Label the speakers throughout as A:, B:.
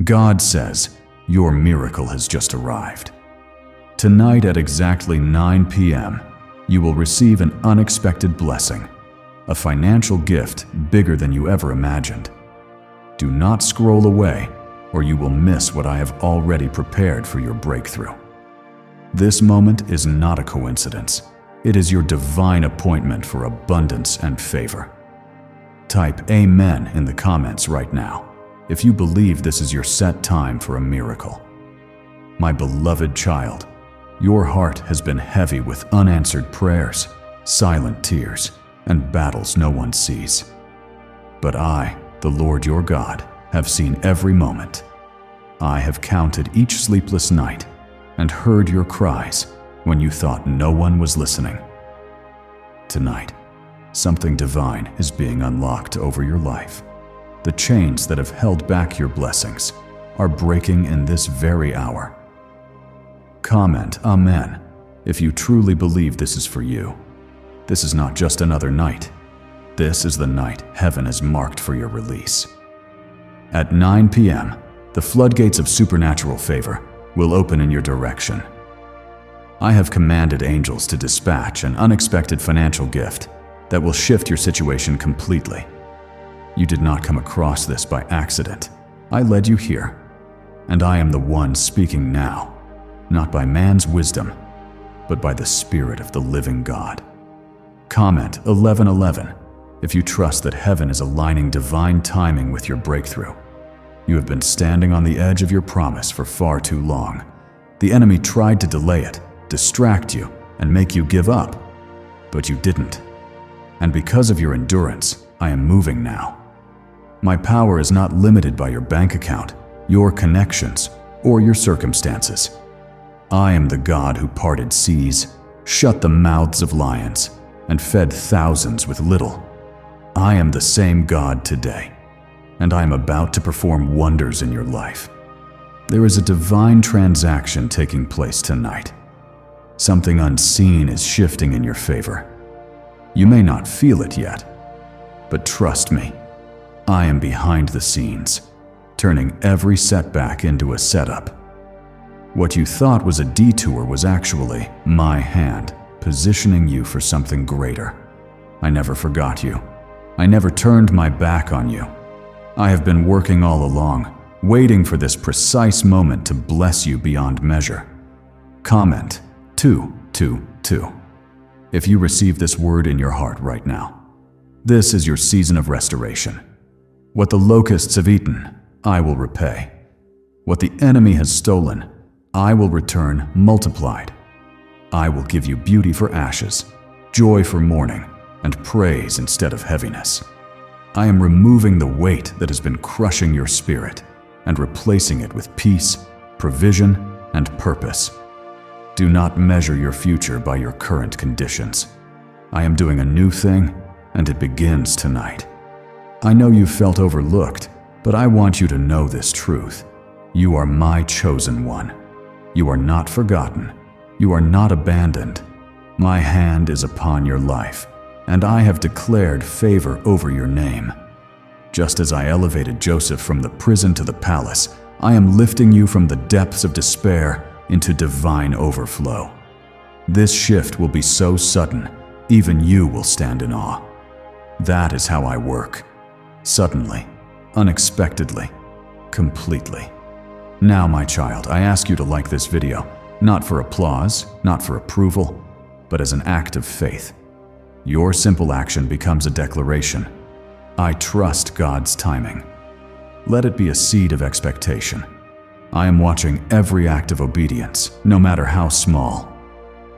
A: God says, your miracle has just arrived. Tonight at exactly 9 p.m., you will receive an unexpected blessing, a financial gift bigger than you ever imagined. Do not scroll away, or you will miss what I have already prepared for your breakthrough. This moment is not a coincidence. It is your divine appointment for abundance and favor. Type Amen in the comments right now if you believe this is your set time for a miracle. My beloved child, your heart has been heavy with unanswered prayers, silent tears, and battles no one sees. But I, the Lord your God, have seen every moment. I have counted each sleepless night and heard your cries when you thought no one was listening. Tonight, something divine is being unlocked over your life. The chains that have held back your blessings are breaking in this very hour. Comment Amen if you truly believe this is for you. This is not just another night. This is the night heaven has marked for your release. At 9 p.m., the floodgates of supernatural favor will open in your direction. I have commanded angels to dispatch an unexpected financial gift that will shift your situation completely. You did not come across this by accident. I led you here, and I am the one speaking now, not by man's wisdom, but by the Spirit of the living God. Comment 1111 if you trust that heaven is aligning divine timing with your breakthrough. You have been standing on the edge of your promise for far too long. The enemy tried to delay it, distract you, and make you give up, but you didn't. And because of your endurance, I am moving now. My power is not limited by your bank account, your connections, or your circumstances. I am the God who parted seas, shut the mouths of lions, and fed thousands with little. I am the same God today, and I am about to perform wonders in your life. There is a divine transaction taking place tonight. Something unseen is shifting in your favor. You may not feel it yet, but trust me, I am behind the scenes, turning every setback into a setup. What you thought was a detour was actually my hand, positioning you for something greater. I never forgot you. I never turned my back on you. I have been working all along, waiting for this precise moment to bless you beyond measure. Comment 222 if you receive this word in your heart right now. This is your season of restoration. What the locusts have eaten, I will repay. What the enemy has stolen, I will return multiplied. I will give you beauty for ashes, joy for mourning, and praise instead of heaviness. I am removing the weight that has been crushing your spirit and replacing it with peace, provision, and purpose. Do not measure your future by your current conditions. I am doing a new thing, and it begins tonight. I know you felt overlooked, but I want you to know this truth. You are my chosen one. You are not forgotten. You are not abandoned. My hand is upon your life, and I have declared favor over your name. Just as I elevated Joseph from the prison to the palace, I am lifting you from the depths of despair into divine overflow. This shift will be so sudden, even you will stand in awe. That is how I work. Suddenly, unexpectedly, completely. Now, my child, I ask you to like this video, not for applause, not for approval, but as an act of faith. Your simple action becomes a declaration. I trust God's timing. Let it be a seed of expectation. I am watching every act of obedience, no matter how small,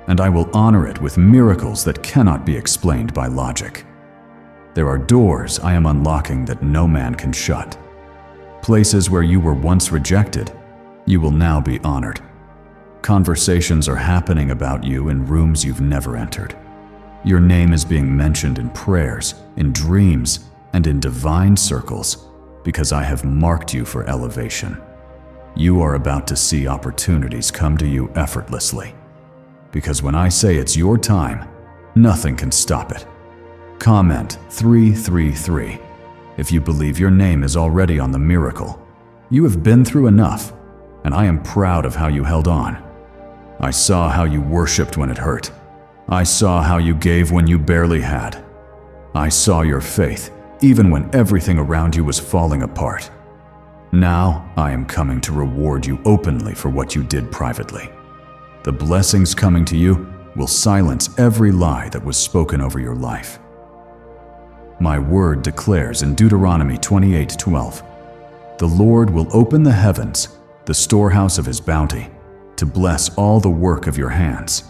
A: and I will honor it with miracles that cannot be explained by logic. There are doors I am unlocking that no man can shut. Places where you were once rejected, you will now be honored. Conversations are happening about you in rooms you've never entered. Your name is being mentioned in prayers, in dreams, and in divine circles because I have marked you for elevation. You are about to see opportunities come to you effortlessly. Because when I say it's your time, nothing can stop it. Comment 333 if you believe your name is already on the miracle. You have been through enough, and I am proud of how you held on. I saw how you worshipped when it hurt. I saw how you gave when you barely had. I saw your faith, even when everything around you was falling apart. Now I am coming to reward you openly for what you did privately. The blessings coming to you will silence every lie that was spoken over your life. My word declares in Deuteronomy 28:12, "The Lord will open the heavens, the storehouse of his bounty, to bless all the work of your hands."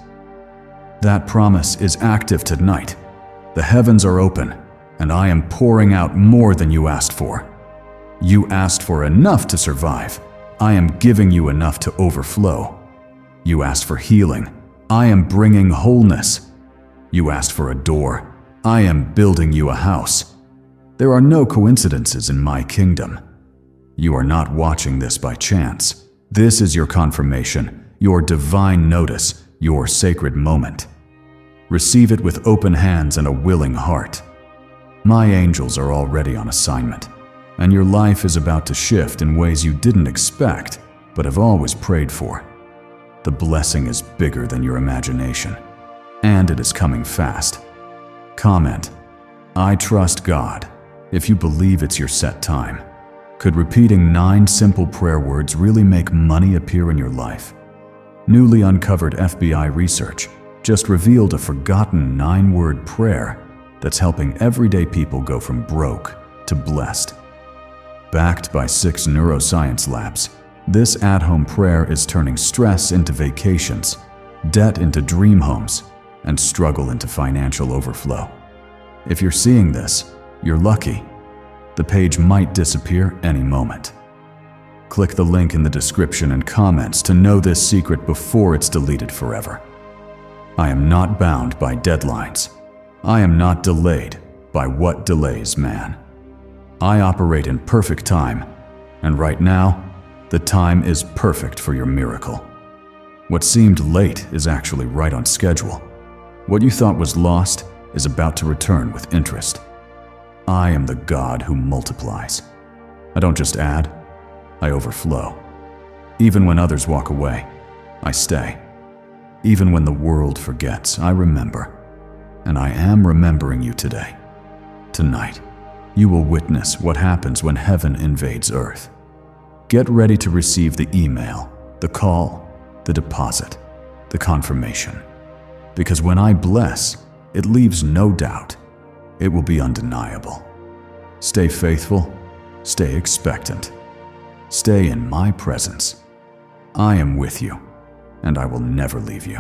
A: That promise is active tonight. The heavens are open, and I am pouring out more than you asked for. You asked for enough to survive. I am giving you enough to overflow. You asked for healing. I am bringing wholeness. You asked for a door. I am building you a house. There are no coincidences in my kingdom. You are not watching this by chance. This is your confirmation, your divine notice, your sacred moment. Receive it with open hands and a willing heart. My angels are already on assignment, and your life is about to shift in ways you didn't expect, but have always prayed for. The blessing is bigger than your imagination, and it is coming fast. Comment, "I trust God," if you believe it's your set time. Could repeating 9 simple prayer words really make money appear in your life? Newly uncovered FBI research just revealed a forgotten 9-word prayer that's helping everyday people go from broke to blessed. Backed by 6 neuroscience labs, this at-home prayer is turning stress into vacations, debt into dream homes, and struggle into financial overflow. If you're seeing this, you're lucky. The page might disappear any moment. Click the link in the description and comments to know this secret before it's deleted forever. I am not bound by deadlines. I am not delayed by what delays man. I operate in perfect time, and right now, the time is perfect for your miracle. What seemed late is actually right on schedule. What you thought was lost is about to return with interest. I am the God who multiplies. I don't just add, I overflow. Even when others walk away, I stay. Even when the world forgets, I remember. And I am remembering you today. Tonight, you will witness what happens when heaven invades earth. Get ready to receive the email, the call, the deposit, the confirmation. Because when I bless, it leaves no doubt. It will be undeniable. Stay faithful, stay expectant. Stay in my presence. I am with you, and I will never leave you.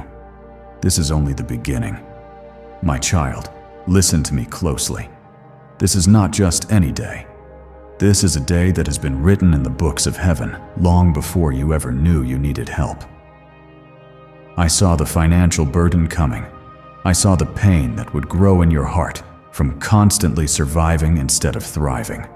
A: This is only the beginning. My child, listen to me closely. This is not just any day. This is a day that has been written in the books of heaven long before you ever knew you needed help. I saw the financial burden coming. I saw the pain that would grow in your heart from constantly surviving instead of thriving.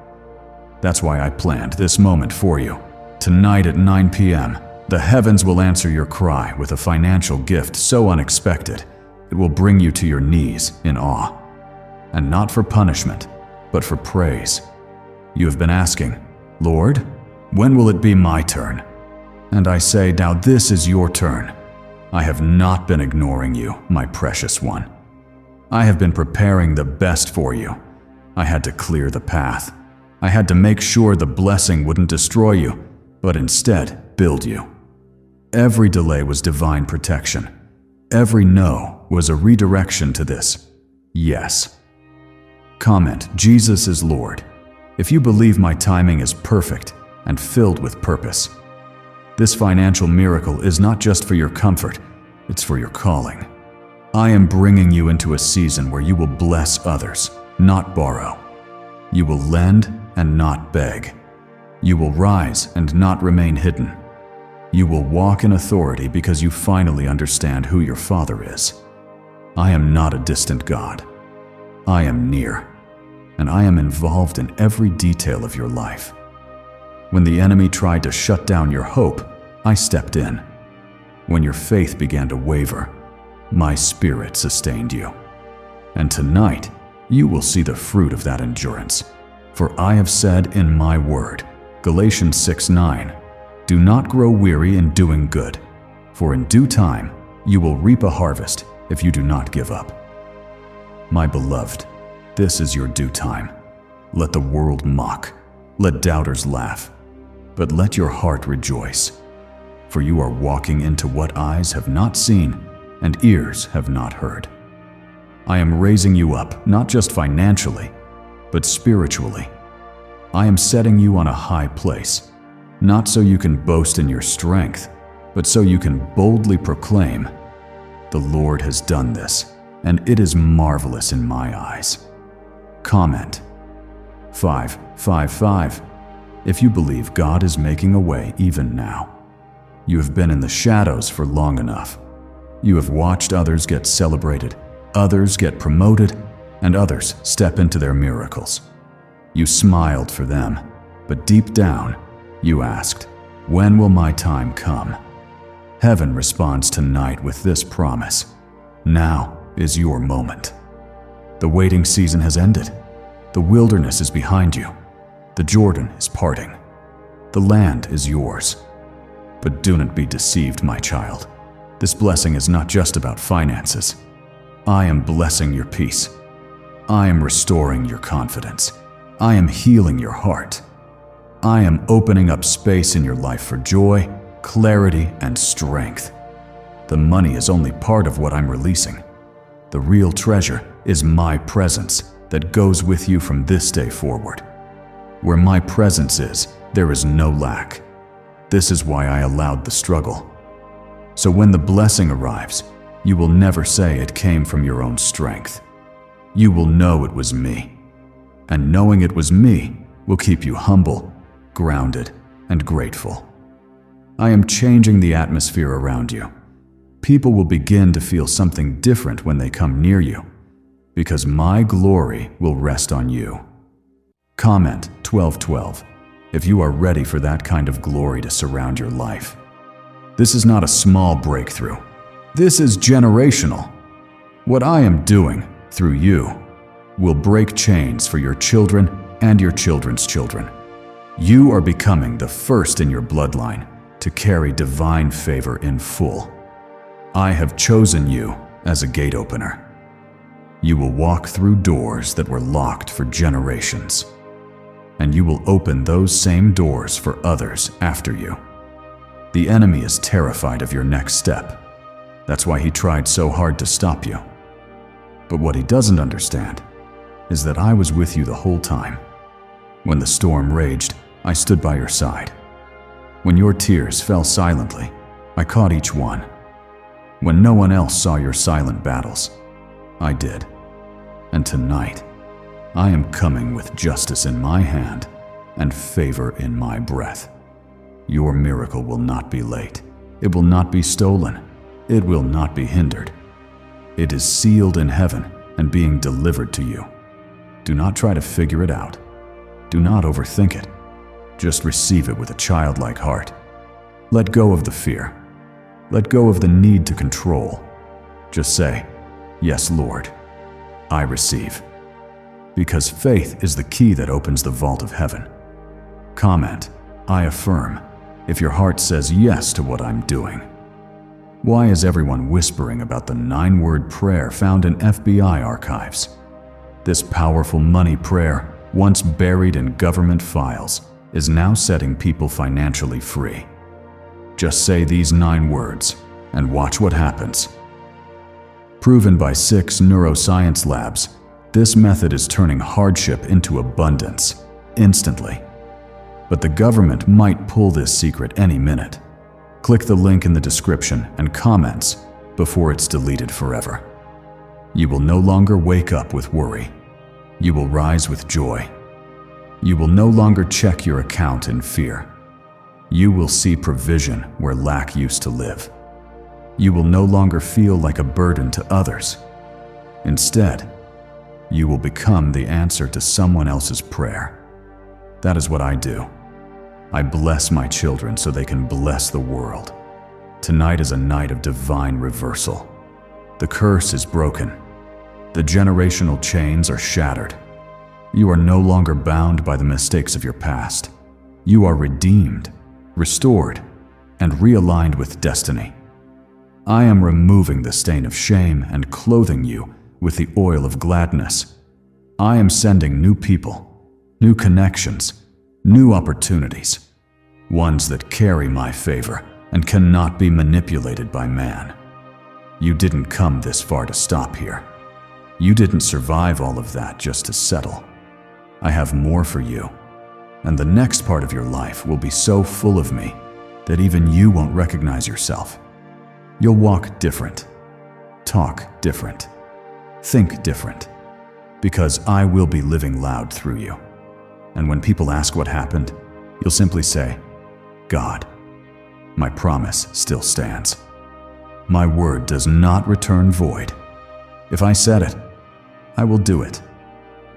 A: That's why I planned this moment for you. Tonight at 9 p.m., the heavens will answer your cry with a financial gift so unexpected, it will bring you to your knees in awe. And not for punishment, but for praise. You have been asking, "Lord, when will it be my turn?" And I say, now this is your turn. I have not been ignoring you, my precious one. I have been preparing the best for you. I had to clear the path. I had to make sure the blessing wouldn't destroy you, but instead build you. Every delay was divine protection. Every no was a redirection to this yes. Comment, Jesus is Lord, if you believe my timing is perfect and filled with purpose. This financial miracle is not just for your comfort, it's for your calling. I am bringing you into a season where you will bless others, not borrow. You will lend and not beg. You will rise and not remain hidden. You will walk in authority because you finally understand who your Father is. I am not a distant God. I am near, and I am involved in every detail of your life. When the enemy tried to shut down your hope, I stepped in. When your faith began to waver, my Spirit sustained you. And tonight, you will see the fruit of that endurance. For I have said in my word, Galatians 6:9. Do not grow weary in doing good, for in due time you will reap a harvest if you do not give up. My beloved, this is your due time. Let the world mock, let doubters laugh, but let your heart rejoice, for you are walking into what eyes have not seen and ears have not heard. I am raising you up, not just financially, but spiritually. I am setting you on a high place, not so you can boast in your strength, but so you can boldly proclaim, "The Lord has done this, and it is marvelous in my eyes." Comment 555. If you believe God is making a way even now, you have been in the shadows for long enough. You have watched others get celebrated, others get promoted, and others step into their miracles. You smiled for them, but deep down, you asked, "When will my time come?" Heaven responds tonight with this promise: now is your moment. The waiting season has ended. The wilderness is behind you. The Jordan is parting. The land is yours. But do not be deceived, my child. This blessing is not just about finances. I am blessing your peace. I am restoring your confidence. I am healing your heart. I am opening up space in your life for joy, clarity, and strength. The money is only part of what I'm releasing. The real treasure is my presence that goes with you from this day forward. Where my presence is, there is no lack. This is why I allowed the struggle. So when the blessing arrives, you will never say it came from your own strength. You will know it was me. And knowing it was me will keep you humble, grounded, and grateful. I am changing the atmosphere around you. People will begin to feel something different when they come near you, because my glory will rest on you. Comment 1212 if you are ready for that kind of glory to surround your life. This is not a small breakthrough. This is generational. What I am doing through you will break chains for your children and your children's children. You are becoming the first in your bloodline to carry divine favor in full. I have chosen you as a gate opener. You will walk through doors that were locked for generations, and you will open those same doors for others after you. The enemy is terrified of your next step. That's why he tried so hard to stop you. But what he doesn't understand is that I was with you the whole time. When the storm raged, I stood by your side. When your tears fell silently, I caught each one. When no one else saw your silent battles, I did. And tonight, I am coming with justice in my hand and favor in my breath. Your miracle will not be late. It will not be stolen. It will not be hindered. It is sealed in heaven and being delivered to you. Do not try to figure it out. Do not overthink it. Just receive it with a childlike heart. Let go of the fear. Let go of the need to control. Just say, "Yes, Lord, I receive." Because faith is the key that opens the vault of heaven. Comment, "I affirm," if your heart says yes to what I'm doing. Why is everyone whispering about the 9-word prayer found in FBI archives? This powerful money prayer, once buried in government files, is now setting people financially free. Just say these 9 words and watch what happens. Proven by 6 neuroscience labs, this method is turning hardship into abundance instantly. But the government might pull this secret any minute. Click the link in the description and comments before it's deleted forever. You will no longer wake up with worry. You will rise with joy. You will no longer check your account in fear. You will see provision where lack used to live. You will no longer feel like a burden to others. Instead, you will become the answer to someone else's prayer. That is what I do. I bless my children so they can bless the world. Tonight is a night of divine reversal. The curse is broken. The generational chains are shattered. You are no longer bound by the mistakes of your past. You are redeemed, restored, and realigned with destiny. I am removing the stain of shame and clothing you with the oil of gladness. I am sending new people, new connections, new opportunities, ones that carry my favor and cannot be manipulated by man. You didn't come this far to stop here. You didn't survive all of that just to settle. I have more for you, and the next part of your life will be so full of me that even you won't recognize yourself. You'll walk different, talk different, think different, because I will be living loud through you. And when people ask what happened, you'll simply say, God. My promise still stands. My word does not return void. If I said it, I will do it.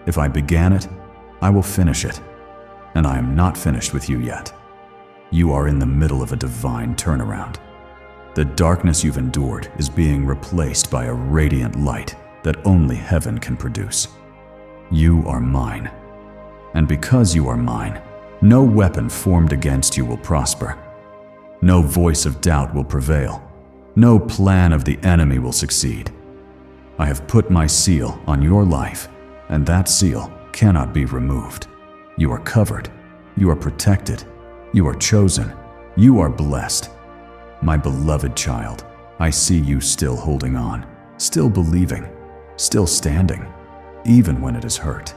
A: If I began it, I will finish it. And I am not finished with you yet. You are in the middle of a divine turnaround. The darkness you've endured is being replaced by a radiant light that only heaven can produce. You are mine. And because you are mine, no weapon formed against you will prosper. No voice of doubt will prevail. No plan of the enemy will succeed. I have put my seal on your life, and that seal cannot be removed. You are covered. You are protected. You are chosen. You are blessed. My beloved child, I see you still holding on, still believing, still standing, even when it is hurt.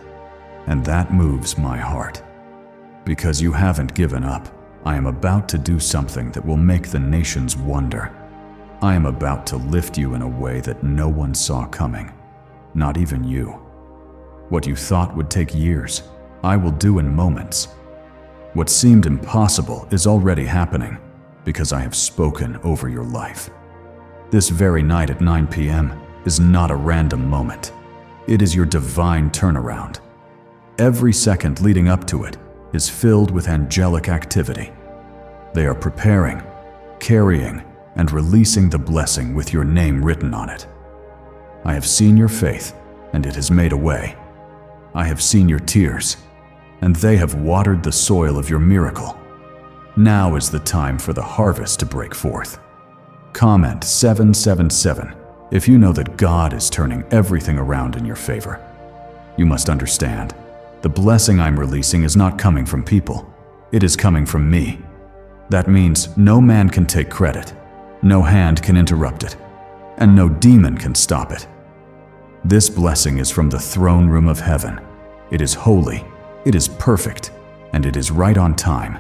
A: And that moves my heart. Because you haven't given up, I am about to do something that will make the nations wonder. I am about to lift you in a way that no one saw coming, not even you. What you thought would take years, I will do in moments. What seemed impossible is already happening because I have spoken over your life. This very night at 9 p.m. is not a random moment. It is your divine turnaround. Every second leading up to it is filled with angelic activity. They are preparing, carrying, and releasing the blessing with your name written on it. I have seen your faith, and it has made a way. I have seen your tears, and they have watered the soil of your miracle. Now is the time for the harvest to break forth. Comment 777 if you know that God is turning everything around in your favor. You must understand, the blessing I'm releasing is not coming from people. It is coming from me. That means no man can take credit, no hand can interrupt it, and no demon can stop it. This blessing is from the throne room of heaven. It is holy, it is perfect, and it is right on time.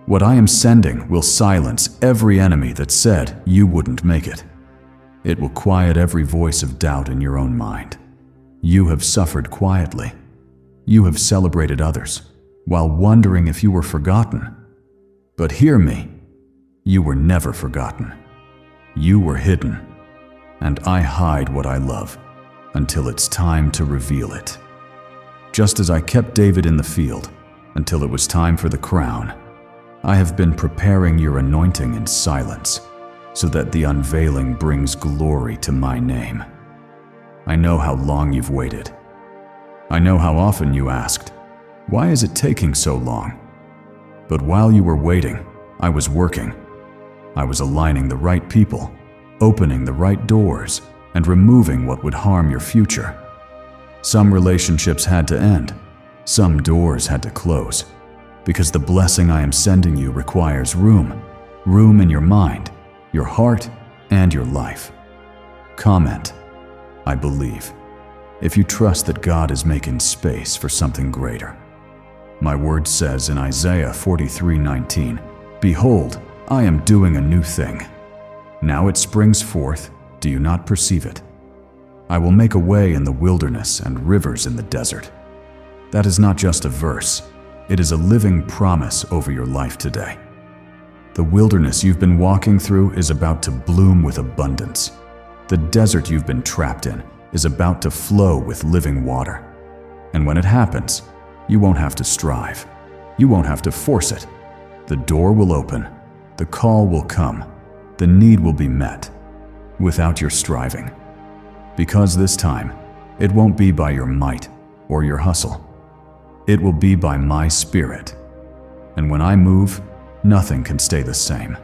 A: What I am sending will silence every enemy that said you wouldn't make it. It will quiet every voice of doubt in your own mind. You have suffered quietly. You have celebrated others, while wondering if you were forgotten. But hear me, you were never forgotten. You were hidden, and I hide what I love until it's time to reveal it. Just as I kept David in the field until it was time for the crown, I have been preparing your anointing in silence so that the unveiling brings glory to my name. I know how long you've waited. I know how often you asked, why is it taking so long? But while you were waiting, I was working. I was aligning the right people, opening the right doors, and removing what would harm your future. Some relationships had to end. Some doors had to close. Because the blessing I am sending you requires room in your mind, your heart, and your life. Comment, I believe, if you trust that God is making space for something greater. My word says in Isaiah 43:19, behold, I am doing a new thing. Now it springs forth, do you not perceive it? I will make a way in the wilderness and rivers in the desert. That is not just a verse, it is a living promise over your life today. The wilderness you've been walking through is about to bloom with abundance. The desert you've been trapped in is about to flow with living water. And when it happens, you won't have to strive. You won't have to force it. The door will open. The call will come. The need will be met without your striving. Because this time, it won't be by your might or your hustle. It will be by my Spirit. And when I move, nothing can stay the same.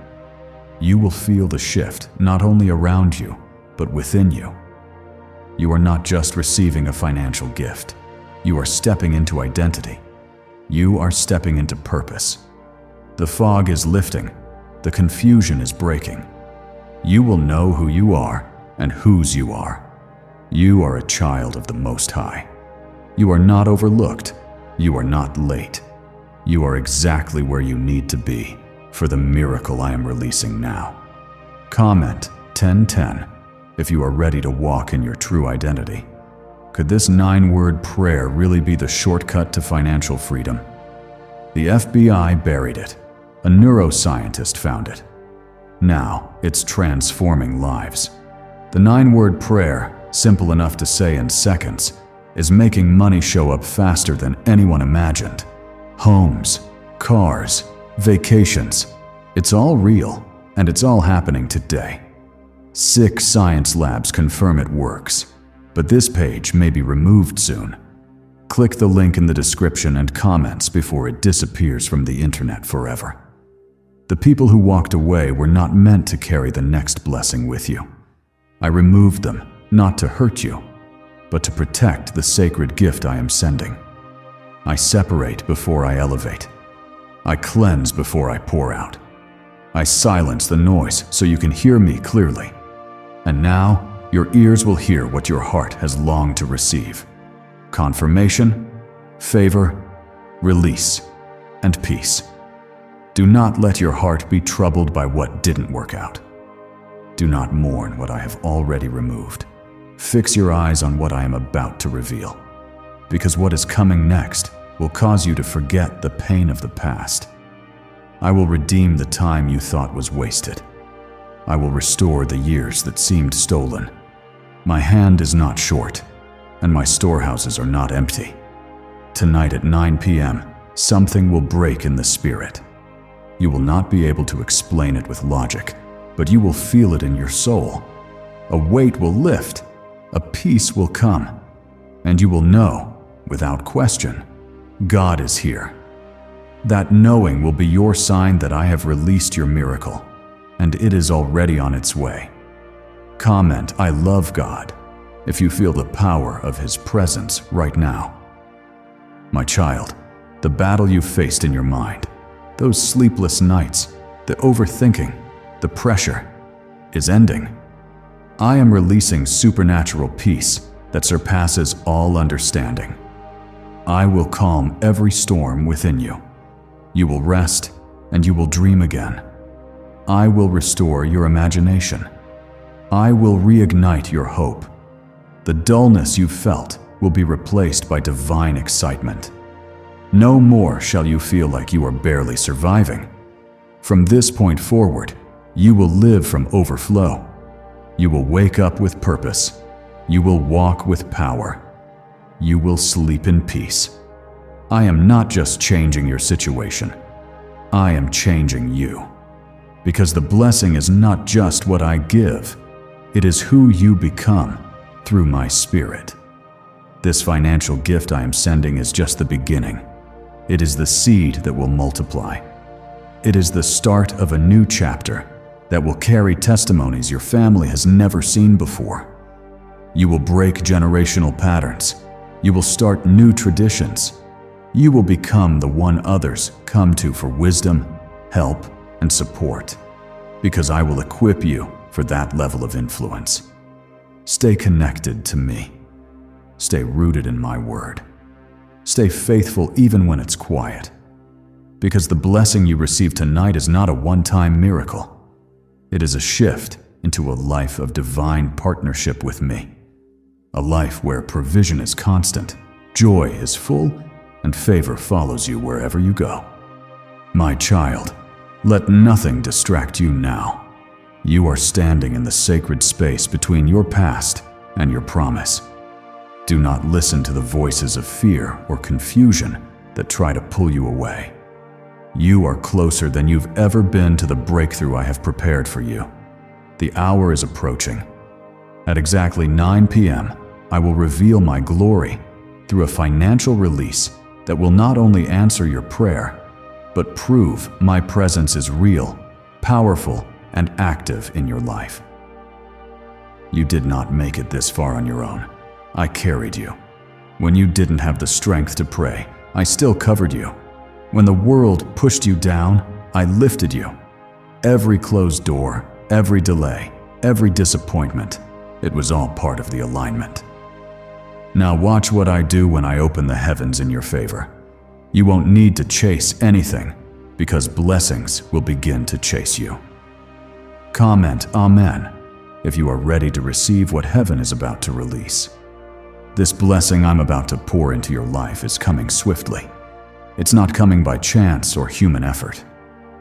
A: You will feel the shift not only around you, but within you. You are not just receiving a financial gift. You are stepping into identity. You are stepping into purpose. The fog is lifting. The confusion is breaking. You will know who you are and whose you are. You are a child of the Most High. You are not overlooked. You are not late. You are exactly where you need to be for the miracle I am releasing now. Comment 1010 if you are ready to walk in your true identity. Could this 9-word prayer really be the shortcut to financial freedom? The FBI buried it. A neuroscientist found it. Now it's transforming lives. The 9-word prayer, simple enough to say in seconds, is making money show up faster than anyone imagined. Homes, cars, vacations. It's all real, and it's all happening today. 6 science labs confirm it works, but this page may be removed soon. Click the link in the description and comments before it disappears from the internet forever. The people who walked away were not meant to carry the next blessing with you. I removed them, not to hurt you, but to protect the sacred gift I am sending. I separate before I elevate. I cleanse before I pour out. I silence the noise so you can hear me clearly. And now, your ears will hear what your heart has longed to receive. Confirmation, favor, release, and peace. Do not let your heart be troubled by what didn't work out. Do not mourn what I have already removed. Fix your eyes on what I am about to reveal, because what is coming next will cause you to forget the pain of the past. I will redeem the time you thought was wasted. I will restore the years that seemed stolen. My hand is not short, and my storehouses are not empty. Tonight at 9 p.m., something will break in the spirit. You will not be able to explain it with logic, but you will feel it in your soul. A weight will lift, a peace will come, and you will know, without question, God is here. That knowing will be your sign that I have released your miracle, and it is already on its way. Comment, I love God, if you feel the power of His presence right now. My child, the battle you faced in your mind, those sleepless nights, the overthinking, the pressure, is ending. I am releasing supernatural peace that surpasses all understanding. I will calm every storm within you. You will rest, and you will dream again. I will restore your imagination. I will reignite your hope. The dullness you felt will be replaced by divine excitement. No more shall you feel like you are barely surviving. From this point forward, you will live from overflow. You will wake up with purpose. You will walk with power. You will sleep in peace. I am not just changing your situation. I am changing you. Because the blessing is not just what I give. It is who you become through my Spirit. This financial gift I am sending is just the beginning. It is the seed that will multiply. It is the start of a new chapter that will carry testimonies your family has never seen before. You will break generational patterns. You will start new traditions. You will become the one others come to for wisdom, help, and support, because I will equip you for that level of influence. Stay connected to me. Stay rooted in my word. Stay faithful even when it's quiet, because the blessing you receive tonight is not a one-time miracle. It is a shift into a life of divine partnership with me. A life where provision is constant, joy is full, and favor follows you wherever you go. My child, let nothing distract you now. You are standing in the sacred space between your past and your promise. Do not listen to the voices of fear or confusion that try to pull you away. You are closer than you've ever been to the breakthrough I have prepared for you. The hour is approaching. At exactly 9 p.m., I will reveal my glory through a financial release that will not only answer your prayer, but prove my presence is real, powerful, and active in your life. You did not make it this far on your own. I carried you. When you didn't have the strength to pray, I still covered you. When the world pushed you down, I lifted you. Every closed door, every delay, every disappointment, it was all part of the alignment. Now watch what I do when I open the heavens in your favor. You won't need to chase anything, because blessings will begin to chase you. Comment Amen if you are ready to receive what heaven is about to release. This blessing I'm about to pour into your life is coming swiftly. It's not coming by chance or human effort.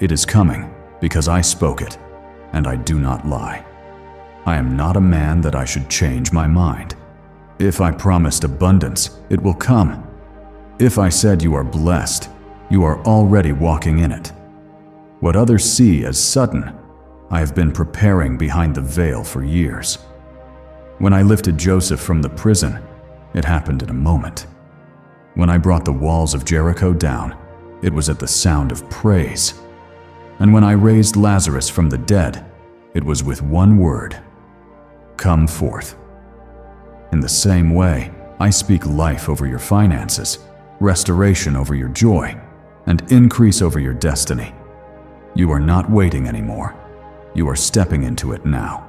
A: It is coming because I spoke it, and I do not lie. I am not a man that I should change my mind. If I promised abundance, it will come. If I said you are blessed, you are already walking in it. What others see as sudden, I have been preparing behind the veil for years. When I lifted Joseph from the prison, it happened in a moment. When I brought the walls of Jericho down, it was at the sound of praise. And when I raised Lazarus from the dead, it was with one word: come forth. In the same way, I speak life over your finances, restoration over your joy, and increase over your destiny. You are not waiting anymore. You are stepping into it now.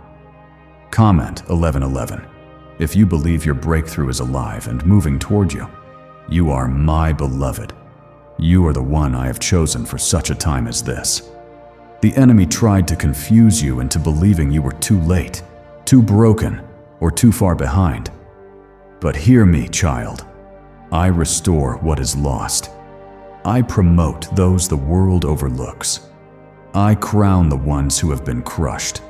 A: Comment 1111 if you believe your breakthrough is alive and moving toward you. You are my beloved. You are the one I have chosen for such a time as this. The enemy tried to confuse you into believing you were too late, too broken, or too far behind. But hear me, child. I restore what is lost. I promote those the world overlooks. I crown the ones who have been crushed,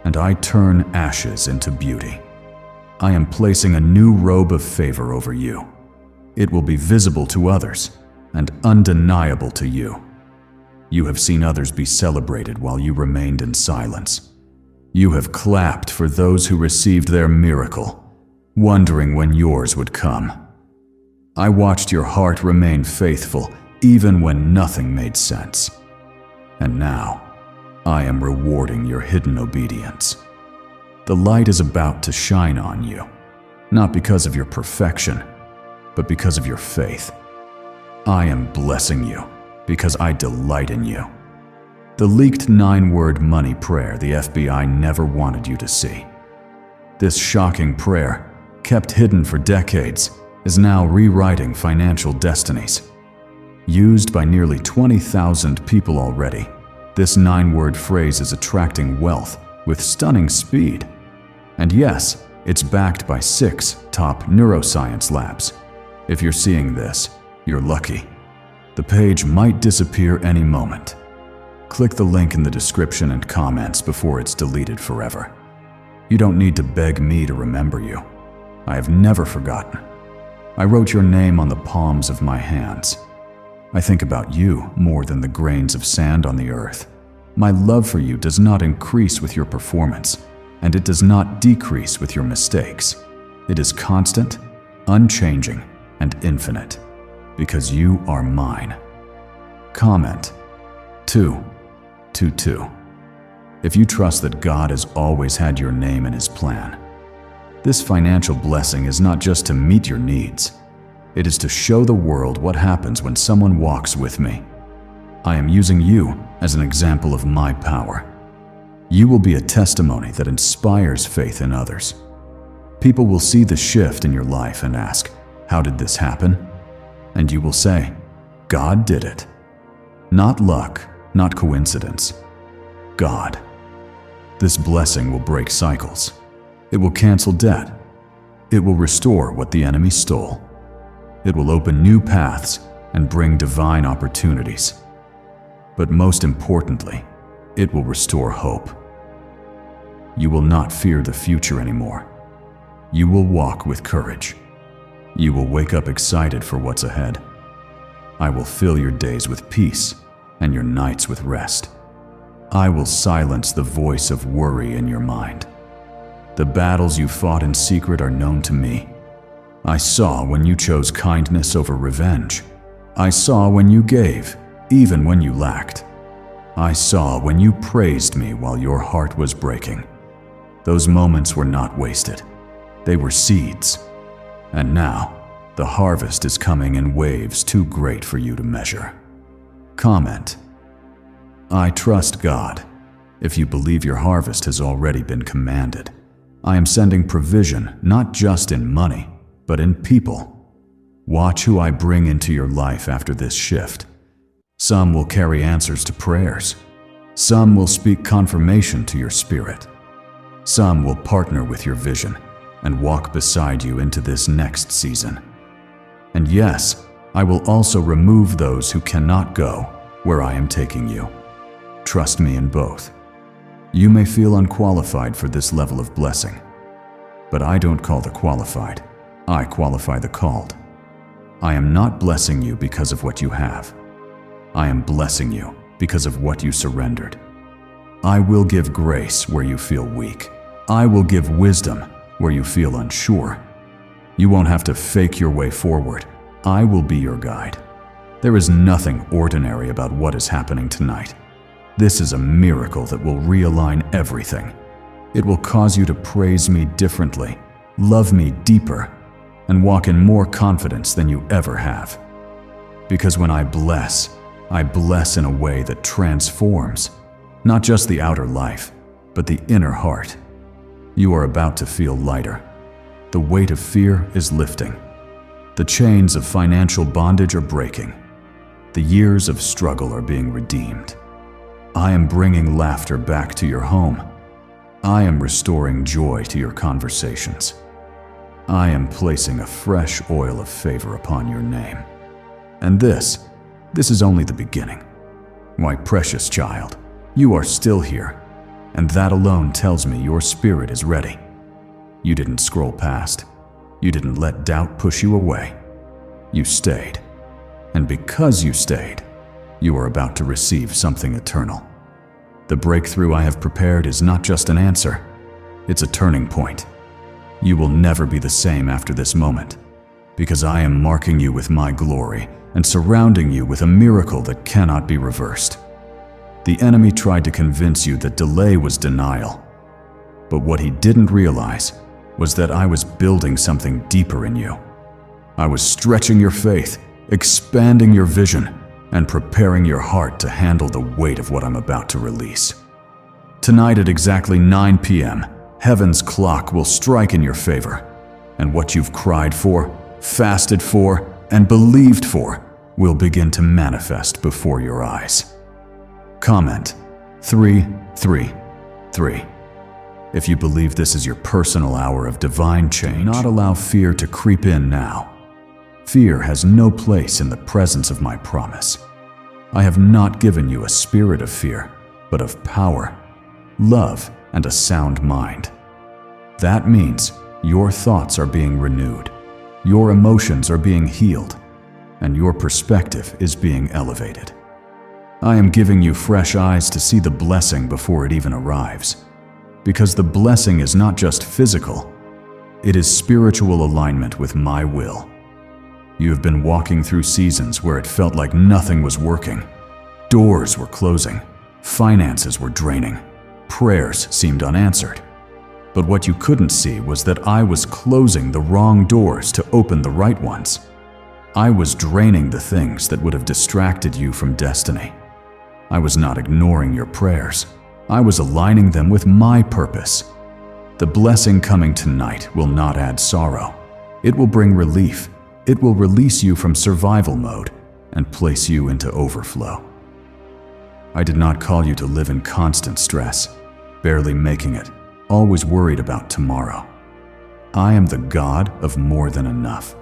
A: and I turn ashes into beauty. I am placing a new robe of favor over you. It will be visible to others and undeniable to you. You have seen others be celebrated while you remained in silence. You have clapped for those who received their miracle, wondering when yours would come. I watched your heart remain faithful even when nothing made sense. And now, I am rewarding your hidden obedience. The light is about to shine on you, not because of your perfection, but because of your faith. I am blessing you because I delight in you. The leaked 9-word money prayer the FBI never wanted you to see. This shocking prayer, kept hidden for decades, is now rewriting financial destinies. Used by nearly 20,000 people already, this 9-word phrase is attracting wealth with stunning speed. And yes, it's backed by 6 top neuroscience labs. If you're seeing this, you're lucky. The page might disappear any moment. Click the link in the description and comments before it's deleted forever. You don't need to beg me to remember you. I have never forgotten. I wrote your name on the palms of my hands. I think about you more than the grains of sand on the earth. My love for you does not increase with your performance, and it does not decrease with your mistakes. It is constant, unchanging, and infinite, because you are mine. Comment 222 if you trust that God has always had your name in His plan. This financial blessing is not just to meet your needs. It is to show the world what happens when someone walks with me. I am using you as an example of my power. You will be a testimony that inspires faith in others. People will see the shift in your life and ask, "How did this happen?" And you will say, "God did it." Not luck, not coincidence. God. This blessing will break cycles. It will cancel debt. It will restore what the enemy stole. It will open new paths and bring divine opportunities. But most importantly, it will restore hope. You will not fear the future anymore. You will walk with courage. You will wake up excited for what's ahead. I will fill your days with peace and your nights with rest. I will silence the voice of worry in your mind. The battles you fought in secret are known to me. I saw when you chose kindness over revenge. I saw when you gave, even when you lacked. I saw when you praised me while your heart was breaking. Those moments were not wasted. They were seeds. And now, the harvest is coming in waves too great for you to measure. Comment: I trust God. If you believe your harvest has already been commanded, I am sending provision not just in money, but in people. Watch who I bring into your life after this shift. Some will carry answers to prayers. Some will speak confirmation to your spirit. Some will partner with your vision and walk beside you into this next season. And yes, I will also remove those who cannot go where I am taking you. Trust me in both. You may feel unqualified for this level of blessing, but I don't call the qualified. I qualify the called. I am not blessing you because of what you have. I am blessing you because of what you surrendered. I will give grace where you feel weak. I will give wisdom where you feel unsure. You won't have to fake your way forward. I will be your guide. There is nothing ordinary about what is happening tonight. This is a miracle that will realign everything. It will cause you to praise me differently, love me deeper, and walk in more confidence than you ever have. Because when I bless in a way that transforms, not just the outer life, but the inner heart. You are about to feel lighter. The weight of fear is lifting. The chains of financial bondage are breaking. The years of struggle are being redeemed. I am bringing laughter back to your home. I am restoring joy to your conversations. I am placing a fresh oil of favor upon your name. And this is only the beginning. My precious child, you are still here, and that alone tells me your spirit is ready. You didn't scroll past. You didn't let doubt push you away. You stayed. And because you stayed, you are about to receive something eternal. The breakthrough I have prepared is not just an answer, it's a turning point. You will never be the same after this moment, because I am marking you with my glory and surrounding you with a miracle that cannot be reversed. The enemy tried to convince you that delay was denial, but what he didn't realize was that I was building something deeper in you. I was stretching your faith, expanding your vision, and preparing your heart to handle the weight of what I'm about to release. Tonight at exactly 9 p.m., heaven's clock will strike in your favor, and what you've cried for, fasted for, and believed for will begin to manifest before your eyes. Comment 333. If you believe this is your personal hour of divine change, do not allow fear to creep in now. Fear has no place in the presence of my promise. I have not given you a spirit of fear, but of power, love, and a sound mind. That means your thoughts are being renewed, your emotions are being healed, and your perspective is being elevated. I am giving you fresh eyes to see the blessing before it even arrives, because the blessing is not just physical, it is spiritual alignment with my will. You have been walking through seasons where it felt like nothing was working. Doors were closing, finances were draining, prayers seemed unanswered. But what you couldn't see was that I was closing the wrong doors to open the right ones. I was draining the things that would have distracted you from destiny. I was not ignoring your prayers. I was aligning them with my purpose. The blessing coming tonight will not add sorrow. It will bring relief. It will release you from survival mode and place you into overflow. I did not call you to live in constant stress, barely making it, always worried about tomorrow. I am the God of more than enough.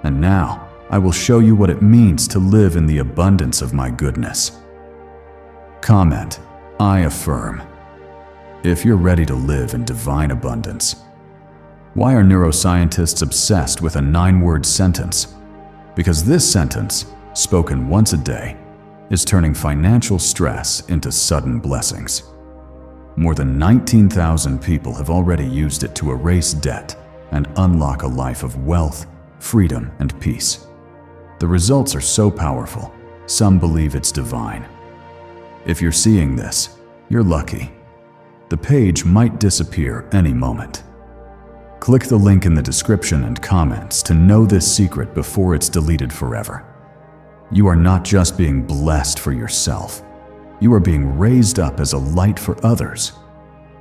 A: And now I will show you what it means to live in the abundance of my goodness. Comment: I affirm. If you're ready to live in divine abundance. Why are neuroscientists obsessed with a 9-word sentence? Because this sentence, spoken once a day, is turning financial stress into sudden blessings. More than 19,000 people have already used it to erase debt and unlock a life of wealth, freedom, and peace. The results are so powerful, Some believe it's divine. If you're seeing this, you're lucky. The page might disappear any moment. Click the link in the description and comments to know this secret before it's deleted forever. You are not just being blessed for yourself. You are being raised up as a light for others.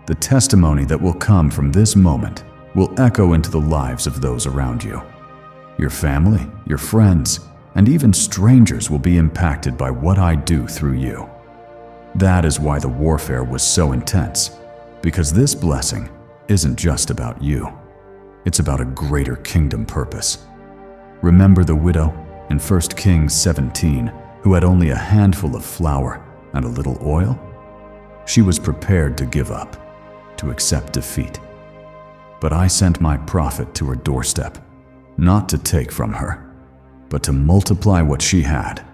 A: The testimony that will come from this moment will echo into the lives of those around you. Your family, your friends, and even strangers will be impacted by what I do through you. That is why the warfare was so intense, because this blessing isn't just about you. It's about a greater kingdom purpose. Remember the widow in 1 Kings 17 who had only a handful of flour and a little oil? She was prepared to give up, to accept defeat. But I sent my prophet to her doorstep, not to take from her, but to multiply what she had.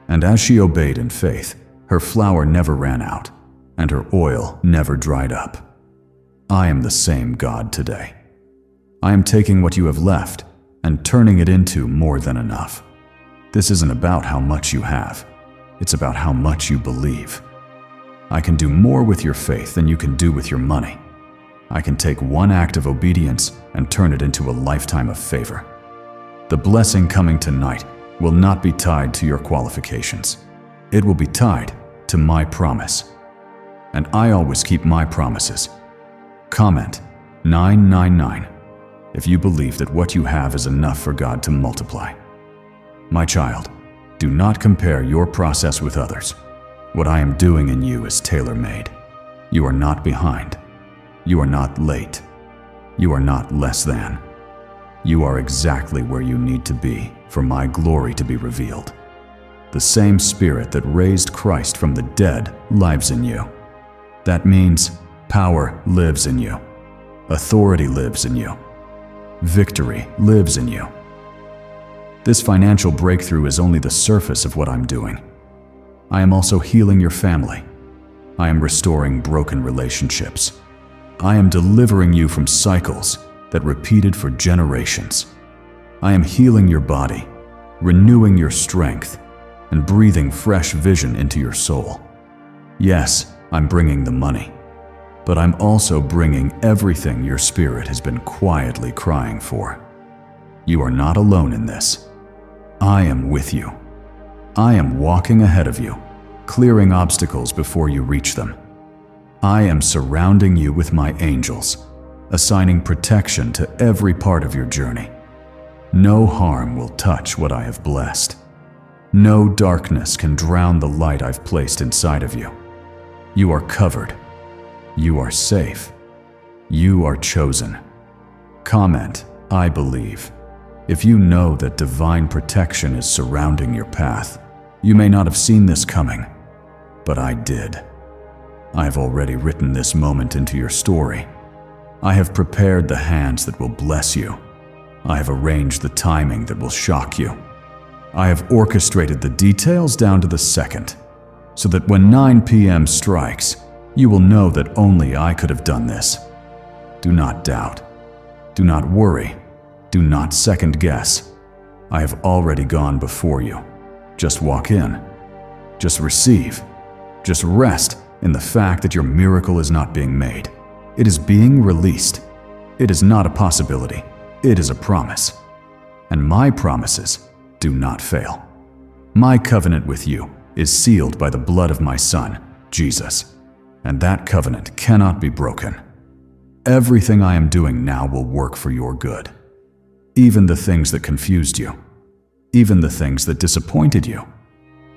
A: And as she obeyed in faith, her flour never ran out, and her oil never dried up. I am the same God today. I am taking what you have left and turning it into more than enough. This isn't about how much you have. It's about how much you believe. I can do more with your faith than you can do with your money. I can take one act of obedience and turn it into a lifetime of favor. The blessing coming tonight will not be tied to your qualifications. It will be tied to my promise. And I always keep my promises. Comment 999 if you believe that what you have is enough for God to multiply. My child, do not compare your process with others. What I am doing in you is tailor-made. You are not behind. You are not late. You are not less than. You are exactly where you need to be for my glory to be revealed. The same Spirit that raised Christ from the dead lives in you. That means power lives in you. Authority lives in you. Victory lives in you. This financial breakthrough is only the surface of what I'm doing. I am also healing your family. I am restoring broken relationships. I am delivering you from cycles that repeated for generations. I am healing your body, renewing your strength, and breathing fresh vision into your soul. Yes, I'm bringing the money, but I'm also bringing everything your spirit has been quietly crying for. You are not alone in this. I am with you. I am walking ahead of you, clearing obstacles before you reach them. I am surrounding you with my angels, assigning protection to every part of your journey. No harm will touch what I have blessed. No darkness can drown the light I've placed inside of you. You are covered. You are safe. You are chosen. Comment, I believe. If you know that divine protection is surrounding your path. You may not have seen this coming, but I did. I have already written this moment into your story. I have prepared the hands that will bless you. I have arranged the timing that will shock you. I have orchestrated the details down to the second, so that when 9 p.m. strikes, you will know that only I could have done this. Do not doubt. Do not worry. Do not second guess. I have already gone before you. Just walk in. Just receive. Just rest in the fact that your miracle is not being made. It is being released. It is not a possibility. It is a promise. And my promises do not fail. My covenant with you is sealed by the blood of my Son, Jesus, and that covenant cannot be broken. Everything I am doing now will work for your good. Even the things that confused you, even the things that disappointed you.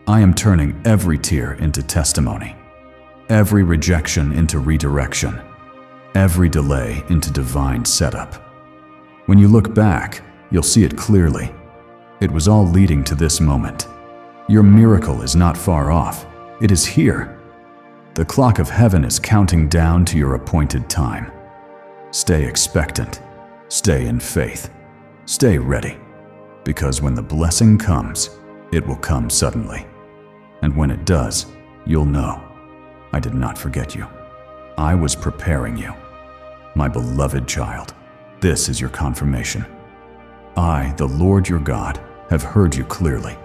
A: I am turning every tear into testimony, every rejection into redirection, every delay into divine setup. When you look back, you'll see it clearly. It was all leading to this moment. Your miracle is not far off. It is here. The clock of heaven is counting down to your appointed time. Stay expectant. Stay in faith. Stay ready. Because when the blessing comes, it will come suddenly. And when it does, you'll know. I did not forget you. I was preparing you. My beloved child, this is your confirmation. I, the Lord your God, have heard you clearly.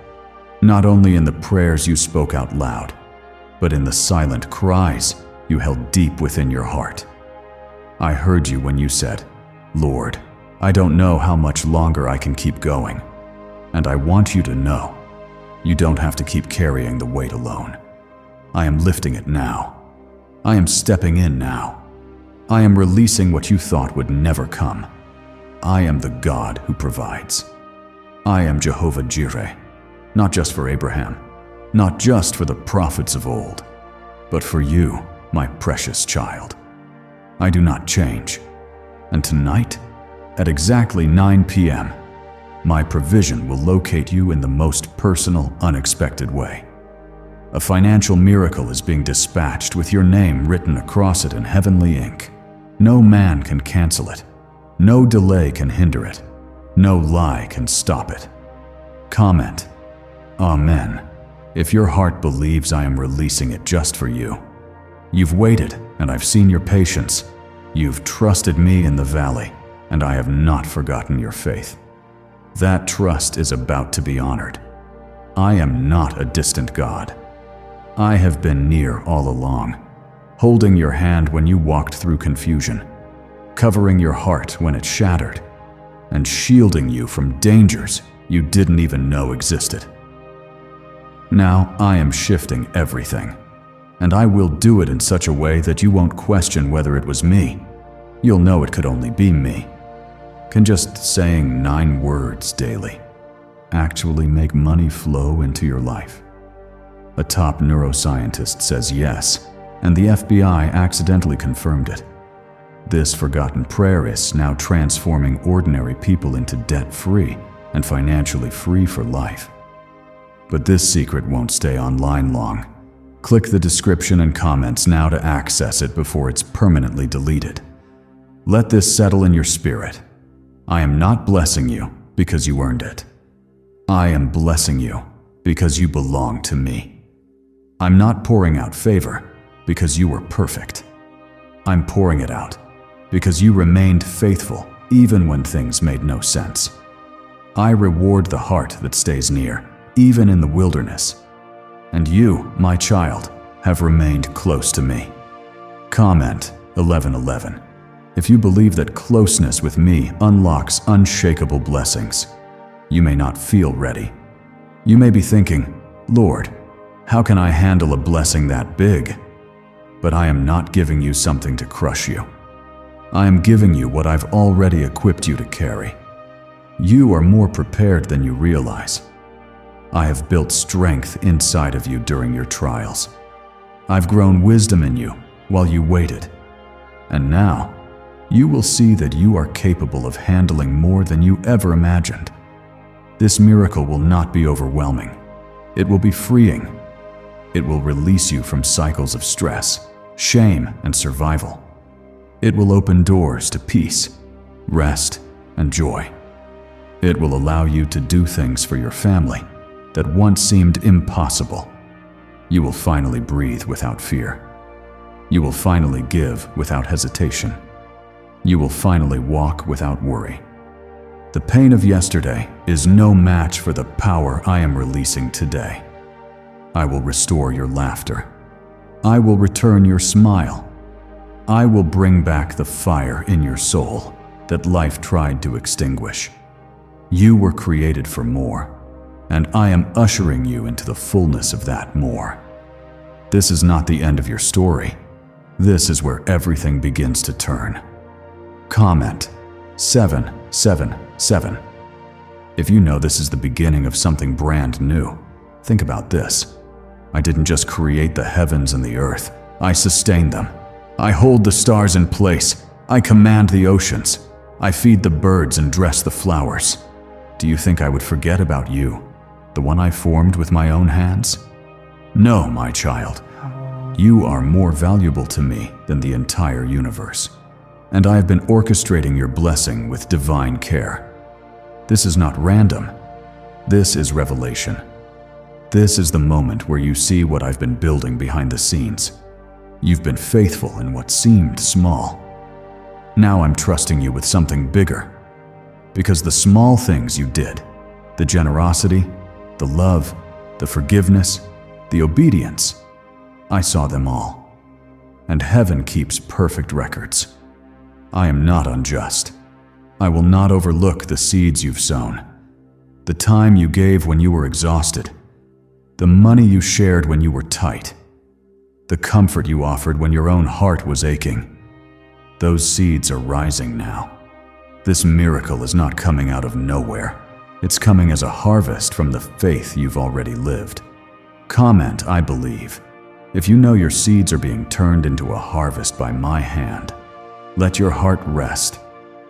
A: not only in the prayers you spoke out loud, but in the silent cries you held deep within your heart. I heard you when you said, "Lord, I don't know how much longer I can keep going, and I want you to know, you don't have to keep carrying the weight alone. I am lifting it now. I am stepping in now. I am releasing what you thought would never come. I am the God who provides. I am Jehovah Jireh, not just for Abraham, not just for the prophets of old, but for you, my precious child. I do not change. And tonight, at exactly 9 p.m., my provision will locate you in the most personal, unexpected way. A financial miracle is being dispatched with your name written across it in heavenly ink. No man can cancel it. No delay can hinder it. No lie can stop it. Comment, Amen, if your heart believes I am releasing it just for you. You've waited, and I've seen your patience. You've trusted me in the valley, and I have not forgotten your faith. That trust is about to be honored. I am not a distant God. I have been near all along, holding your hand when you walked through confusion, covering your heart when it shattered, and shielding you from dangers you didn't even know existed. Now I am shifting everything, and I will do it in such a way that you won't question whether it was me. You'll know it could only be me. Can just saying 9 words daily actually make money flow into your life? A top neuroscientist says yes, and the FBI accidentally confirmed it. This forgotten prayer is now transforming ordinary people into debt-free and financially free for life. But this secret won't stay online long. Click the description and comments now to access it before it's permanently deleted. Let this settle in your spirit. I am not blessing you because you earned it. I am blessing you because you belong to me. I'm not pouring out favor because you were perfect. I'm pouring it out because you remained faithful even when things made no sense. I reward the heart that stays near, even in the wilderness. And you, my child, have remained close to me. Comment 11:11 if you believe that closeness with me unlocks unshakable blessings. You may not feel ready. You may be thinking, Lord, how can I handle a blessing that big? But I am not giving you something to crush you. I am giving you what I've already equipped you to carry. You are more prepared than you realize. I have built strength inside of you during your trials. I've grown wisdom in you while you waited. And now, you will see that you are capable of handling more than you ever imagined. This miracle will not be overwhelming. It will be freeing. It will release you from cycles of stress, shame, and survival. It will open doors to peace, rest, and joy. It will allow you to do things for your family that once seemed impossible. You will finally breathe without fear. You will finally give without hesitation. You will finally walk without worry. The pain of yesterday is no match for the power I am releasing today. I will restore your laughter. I will return your smile. I will bring back the fire in your soul that life tried to extinguish. You were created for more, and I am ushering you into the fullness of that more. This is not the end of your story. This is where everything begins to turn. Comment 777. If you know this is the beginning of something brand new, think about this. I didn't just create the heavens and the earth. I sustain them. I hold the stars in place. I command the oceans. I feed the birds and dress the flowers. Do you think I would forget about you, the one I formed with my own hands? No, my child. You are more valuable to me than the entire universe. And I have been orchestrating your blessing with divine care. This is not random. This is revelation. This is the moment where you see what I've been building behind the scenes. You've been faithful in what seemed small. Now I'm trusting you with something bigger. Because the small things you did, the generosity, the love, the forgiveness, the obedience. I saw them all. And heaven keeps perfect records. I am not unjust. I will not overlook the seeds you've sown, the time you gave when you were exhausted, the money you shared when you were tight, the comfort you offered when your own heart was aching. Those seeds are rising now. This miracle is not coming out of nowhere. It's coming as a harvest from the faith you've already lived. Comment, I believe, if you know your seeds are being turned into a harvest by my hand. Let your heart rest.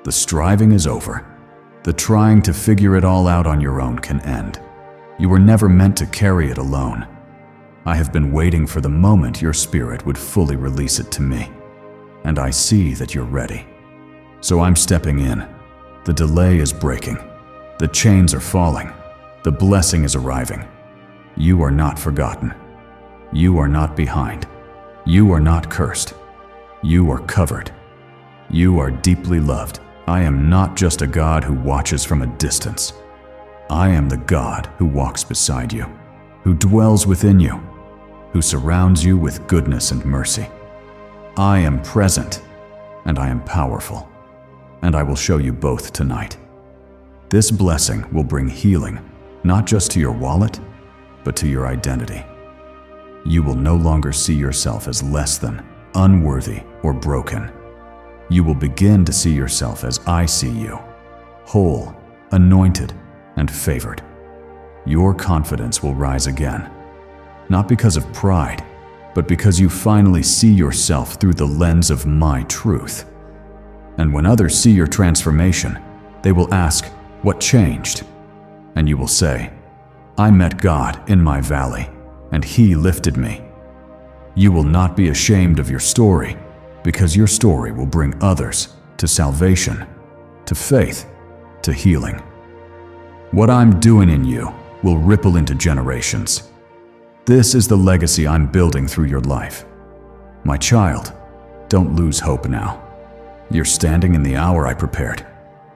A: The striving is over. The trying to figure it all out on your own can end. You were never meant to carry it alone. I have been waiting for the moment your spirit would fully release it to me. And I see that you're ready. So I'm stepping in. The delay is breaking. The chains are falling. The blessing is arriving. You are not forgotten. You are not behind. You are not cursed. You are covered. You are deeply loved. I am not just a God who watches from a distance. I am the God who walks beside you, who dwells within you, who surrounds you with goodness and mercy. I am present, and I am powerful, and I will show you both tonight. This blessing will bring healing, not just to your wallet, but to your identity. You will no longer see yourself as less than, unworthy, or broken. You will begin to see yourself as I see you, whole, anointed, and favored. Your confidence will rise again, not because of pride, but because you finally see yourself through the lens of my truth. And when others see your transformation, they will ask, "What changed?" And you will say, "I met God in my valley, and He lifted me." You will not be ashamed of your story, because your story will bring others to salvation, to faith, to healing. What I'm doing in you will ripple into generations. This is the legacy I'm building through your life. My child, don't lose hope now. You're standing in the hour I prepared.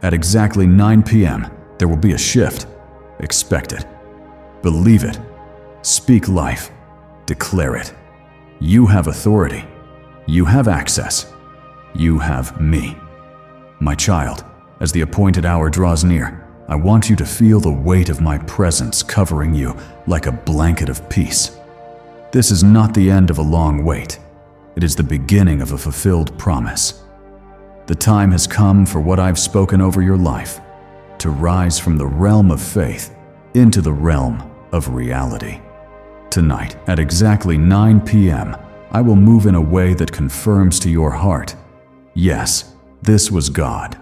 A: At exactly 9 p.m., there will be a shift. Expect it. Believe it. Speak life. Declare it. You have authority. You have access. You have me. My child, as the appointed hour draws near, I want you to feel the weight of my presence covering you like a blanket of peace. This is not the end of a long wait. It is the beginning of a fulfilled promise. The time has come for what I've spoken over your life, to rise from the realm of faith into the realm of reality. Tonight, at exactly 9 p.m., I will move in a way that confirms to your heart, yes, this was God,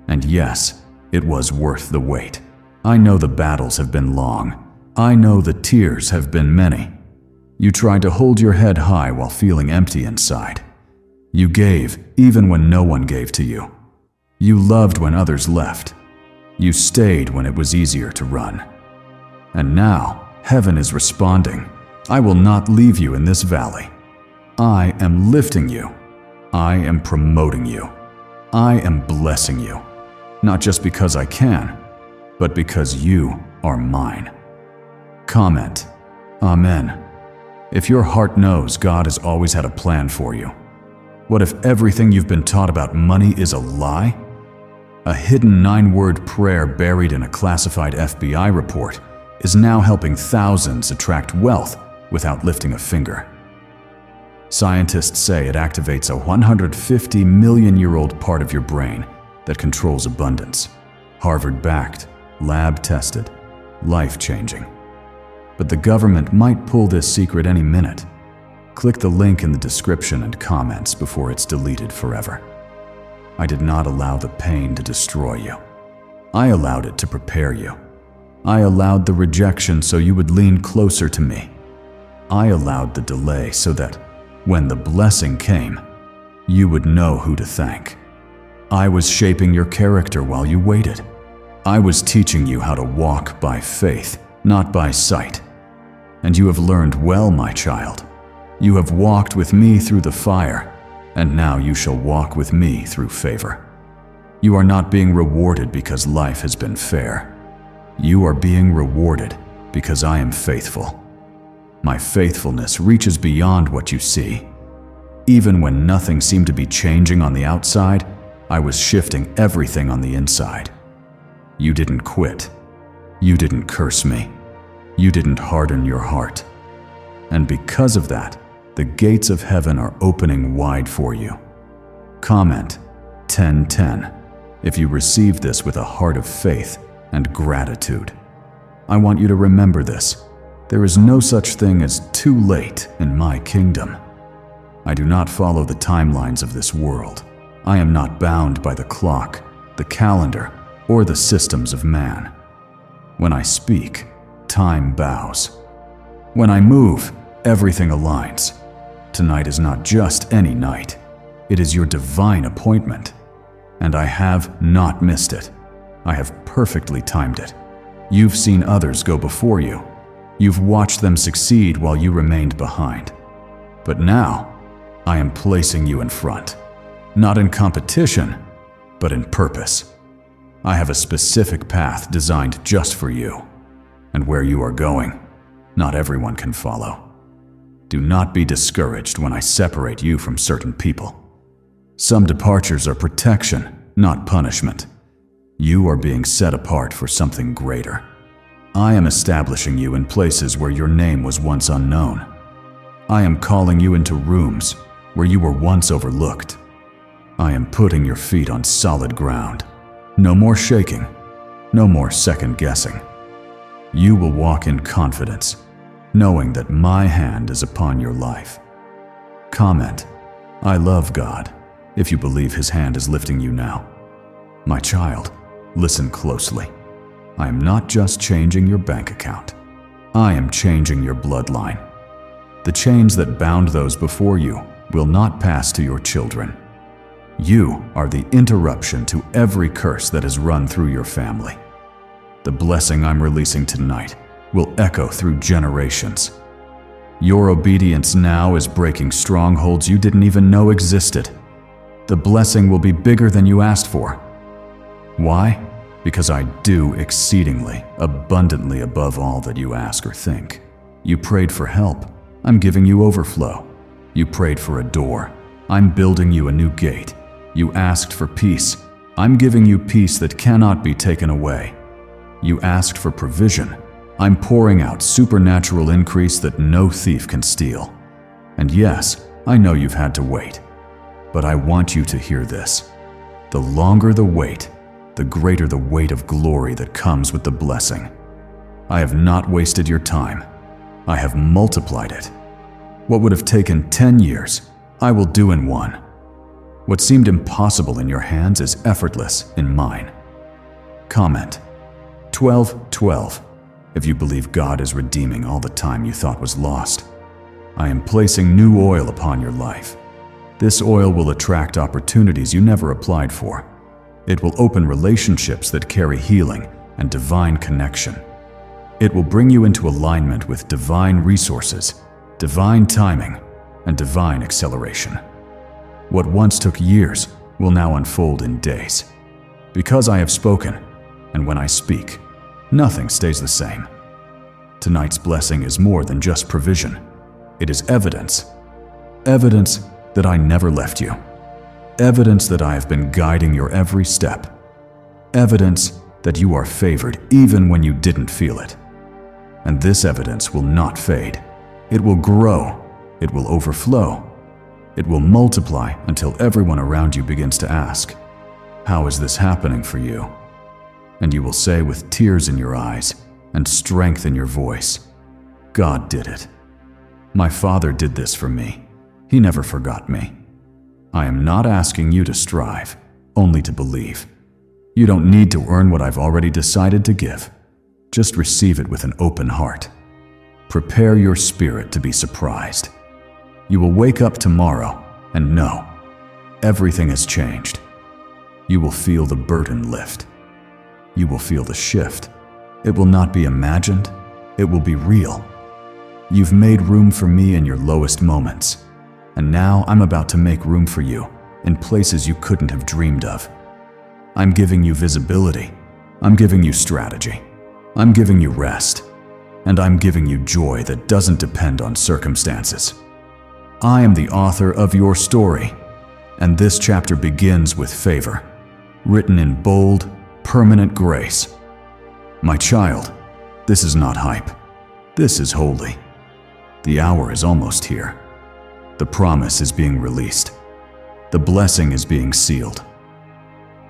A: and yes, it was worth the wait. I know the battles have been long. I know the tears have been many. You tried to hold your head high while feeling empty inside. You gave even when no one gave to you. You loved when others left. You stayed when it was easier to run. And now, heaven is responding. I will not leave you in this valley. I am lifting you. I am promoting you. I am blessing you. Not just because I can, but because you are mine. Comment, Amen. If your heart knows God has always had a plan for you, what if everything you've been taught about money is a lie? A hidden 9-word prayer buried in a classified FBI report is now helping thousands attract wealth without lifting a finger. Scientists say it activates a 150 million-year-old part of your brain that controls abundance. Harvard-backed, lab-tested, life-changing. But the government might pull this secret any minute. Click the link in the description and comments before it's deleted forever. I did not allow the pain to destroy you. I allowed it to prepare you. I allowed the rejection so you would lean closer to me. I allowed the delay so that, when the blessing came, you would know who to thank. I was shaping your character while you waited. I was teaching you how to walk by faith, not by sight. And you have learned well, my child. You have walked with me through the fire, and now you shall walk with me through favor. You are not being rewarded because life has been fair. You are being rewarded Because I am faithful. My faithfulness reaches beyond what you see. Even when nothing seemed to be changing on the outside, I was shifting everything on the inside. You didn't quit. You didn't curse me. You didn't harden your heart. And because of that, the gates of heaven are opening wide for you. Comment 1010 if you receive this with a heart of faith and gratitude. I want you to remember this. There is no such thing as too late in my kingdom. I do not follow the timelines of this world. I am not bound by the clock, the calendar, or the systems of man. When I speak, time bows. When I move, everything aligns. Tonight is not just any night. It is your divine appointment. And I have not missed it. I have perfectly timed it. You've seen others go before you. You've watched them succeed while you remained behind. But now, I am placing you in front. Not in competition, but in purpose. I have a specific path designed just for you. And where you are going, not everyone can follow. Do not be discouraged when I separate you from certain people. Some departures are protection, not punishment. You are being set apart for something greater. I am establishing you in places where your name was once unknown. I am calling you into rooms where you were once overlooked. I am putting your feet on solid ground. No more shaking, no more second guessing. You will walk in confidence, knowing that my hand is upon your life. Comment, I love God, if you believe His hand is lifting you now. My child, listen closely. I am not just changing your bank account. I am changing your bloodline. The chains that bound those before you will not pass to your children. You are the interruption to every curse that has run through your family. The blessing I'm releasing tonight will echo through generations. Your obedience now is breaking strongholds you didn't even know existed. The blessing will be bigger than you asked for. Why? Because I do exceedingly, abundantly above all that you ask or think. You prayed for help. I'm giving you overflow. You prayed for a door. I'm building you a new gate. You asked for peace. I'm giving you peace that cannot be taken away. You asked for provision. I'm pouring out supernatural increase that no thief can steal. And yes, I know you've had to wait. But I want you to hear this. The longer the wait, the greater the weight of glory that comes with the blessing. I have not wasted your time. I have multiplied it. What would have taken 10 years, I will do in 1. What seemed impossible in your hands is effortless in mine. Comment 12:12 if you believe God is redeeming all the time you thought was lost. I am placing new oil upon your life. This oil will attract opportunities you never applied for. It will open relationships that carry healing and divine connection. It will bring you into alignment with divine resources, divine timing, and divine acceleration. What once took years will now unfold in days. Because I have spoken, and when I speak, nothing stays the same. Tonight's blessing is more than just provision. It is evidence. Evidence that I never left you. Evidence that I have been guiding your every step. Evidence that you are favored even when you didn't feel it. And this evidence will not fade. It will grow. It will overflow. It will multiply until everyone around you begins to ask, "How is this happening for you?" And you will say with tears in your eyes and strength in your voice, "God did it. My Father did this for me. He never forgot me." I am not asking you to strive, only to believe. You don't need to earn what I've already decided to give. Just receive it with an open heart. Prepare your spirit to be surprised. You will wake up tomorrow and know everything has changed. You will feel the burden lift. You will feel the shift. It will not be imagined. It will be real. You've made room for me in your lowest moments. And now I'm about to make room for you in places you couldn't have dreamed of. I'm giving you visibility. I'm giving you strategy. I'm giving you rest. and I'm giving you joy that doesn't depend on circumstances. I am the author of your story, and this chapter begins with favor, written in bold, permanent grace. My child, this is not hype. This is holy. The hour is almost here. The promise is being released. The blessing is being sealed.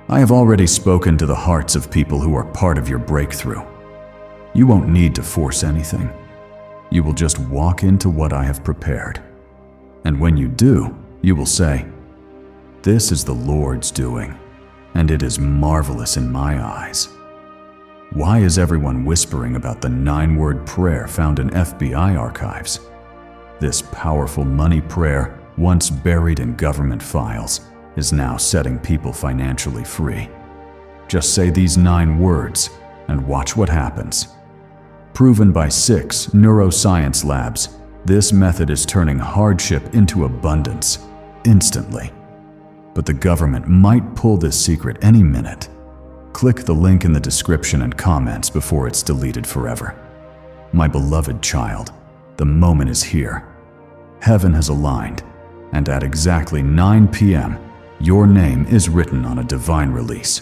A: I have already spoken to the hearts of people who are part of your breakthrough. You won't need to force anything. You will just walk into what I have prepared. And when you do, you will say, "This is the Lord's doing, and it is marvelous in my eyes." Why is everyone whispering about the 9-word prayer found in FBI archives? This powerful money prayer, once buried in government files, is now setting people financially free. Just say these 9 words and watch what happens. Proven by 6 neuroscience labs, this method is turning hardship into abundance instantly. But the government might pull this secret any minute. Click the link in the description and comments before it's deleted forever. My beloved child, the moment is here. Heaven has aligned, and at exactly 9 p.m., your name is written on a divine release.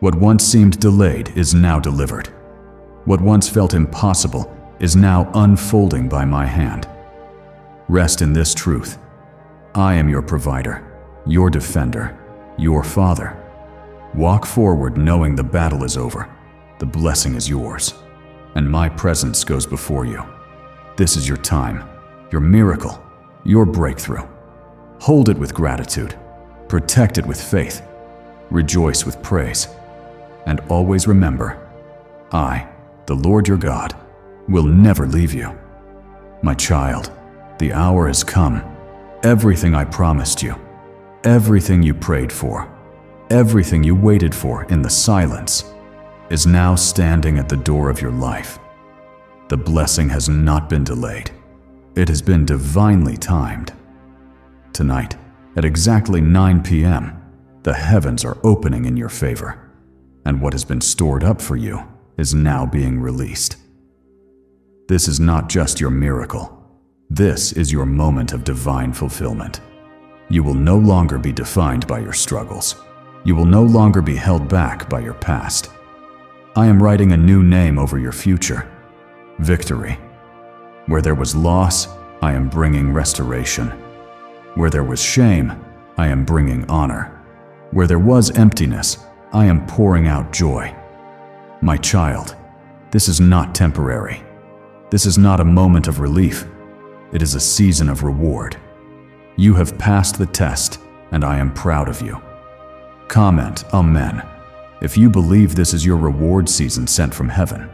A: What once seemed delayed is now delivered. What once felt impossible is now unfolding by my hand. Rest in this truth. I am your provider, your defender, your father. Walk forward knowing the battle is over. The blessing is yours, and my presence goes before you. This is your time, your miracle, your breakthrough. Hold it with gratitude, protect it with faith, rejoice with praise, and always remember, I, the Lord your God, will never leave you. My child, the hour has come. Everything I promised you, everything you prayed for, everything you waited for in the silence is now standing at the door of your life. The blessing has not been delayed. It has been divinely timed. Tonight, at exactly 9 p.m., the heavens are opening in your favor, and what has been stored up for you is now being released. This is not just your miracle. This is your moment of divine fulfillment. You will no longer be defined by your struggles. You will no longer be held back by your past. I am writing a new name over your future, victory. Where there was loss, I am bringing restoration. Where there was shame, I am bringing honor. Where there was emptiness, I am pouring out joy. My child, this is not temporary. This is not a moment of relief. It is a season of reward. You have passed the test, and I am proud of you. Comment Amen if you believe this is your reward season sent from heaven.